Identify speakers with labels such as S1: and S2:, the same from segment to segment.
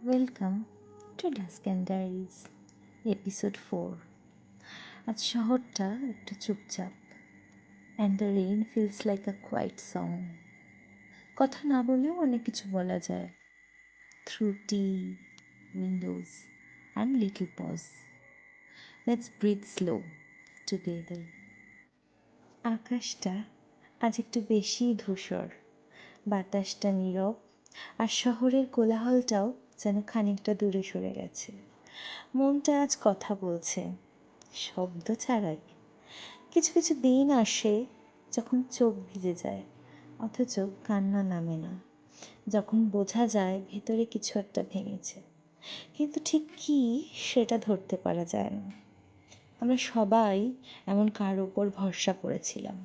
S1: Welcome to Dusken Diaries episode 4। আজ শহরটা একটু চুপচাপ, and the rain feels like a quiet song. কথা না বলেও অনেক কিছু বলা যায়, through tea, windows and little pause. Let's breathe slow together. আকাশটা আজ একটু বেশি ধূসর, বাতাসটা নীরব, আর শহরের কোলাহলটাও যেন খানিকটা দূরে সরে গেছে। মনটা আজ কথা বলছে, শব্দ ছাড়াই। কিছু কিছু দিন আসে যখন চোখ ভিজে যায় অথচ কান্না নামে না, যখন বোঝা যায় ভেতরে কিছু একটা ভেঙেছে, কিন্তু ঠিক কী সেটা ধরতে পারা যায় না। আমরা সবাই এমন কার ওপর ভরসা করেছিলাম,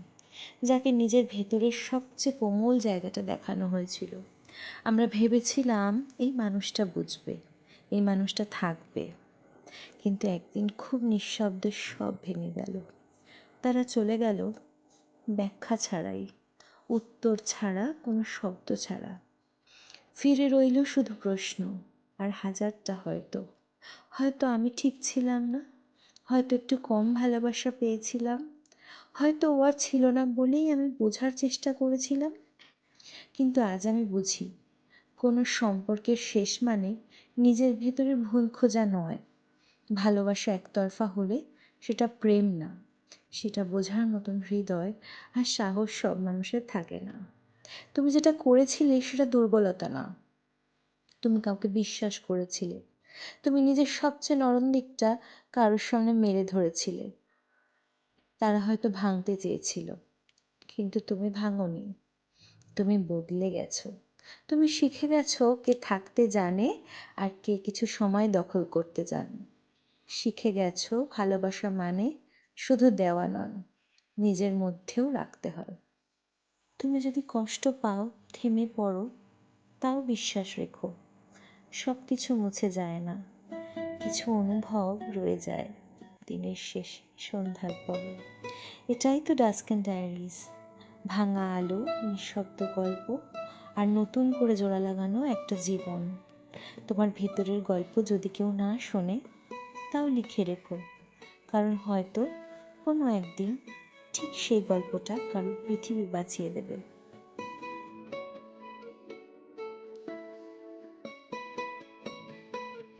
S1: যাকে নিজের ভেতরের সবচেয়ে কোমল জায়গাটা দেখানো হয়েছিল। আমরা ভেবেছিলাম এই মানুষটা বুঝবে, এই মানুষটা থাকবে, কিন্তু একদিন খুব নিঃশব্দে সব ভেঙে গেল। তারা চলে গেল ব্যাখ্যা ছাড়াই, উত্তর ছাড়া, কোনো শব্দ ছাড়া। ফিরে রইল শুধু প্রশ্ন, আর হাজারটা হয়তো। হয়তো আমি ঠিক ছিলাম না, হয়তো একটু কম ভালোবাসা পেয়েছিলাম, হয়তো ও আর ছিল না বলেই আমি বোঝার চেষ্টা করেছিলাম। কিন্তু আজ আমি বুঝি, কোনো সম্পর্কের শেষ মানে নিজের ভেতরের ভুল খোঁজা নয়। ভালোবাসা একতরফা হলে সেটা প্রেম না, সেটা বোঝার মতন হৃদয় আর সাহস সব মানুষের থাকে না। তুমি যেটা করেছিলে সেটা দুর্বলতা না, তুমি কাউকে বিশ্বাস করেছিলে, তুমি নিজের সবচেয়ে নরম দিকটা কারোর সামনে মেলে ধরেছিলে। তারা হয়তো ভাঙতে চেয়েছিল, কিন্তু তুমি ভাঙোনি। তুমি বদলে গেছো, তুমি শিখে গেছো কে থাকতে জানে আর কে কিছু সময় দখল করতে জানে। শিখে গেছো ভালোবাসা মানে শুধু দেওয়া নয়, নিজের মধ্যেও রাখতে হয়। তুমি যদি কষ্ট পাও, থেমে পড়ো, তাও বিশ্বাস রেখো, সব কিছু মুছে যায় না, কিছু অনুভব রয়ে যায় দিনের শেষে, সন্ধ্যার পরে। এটাই তো ডাস্কেন ডায়েরিজ, ভাঙা আলো, নিঃশব্দ গল্প, আর নতুন করে জোড়া লাগানো একটা জীবন। তোমার ভেতরের গল্প যদি কেউ না শোনে, তাও লিখে রেখো, কারণ হয়তো কোনো একদিন ঠিক সেই গল্পটা কারোর পৃথিবী বাঁচিয়ে দেবে।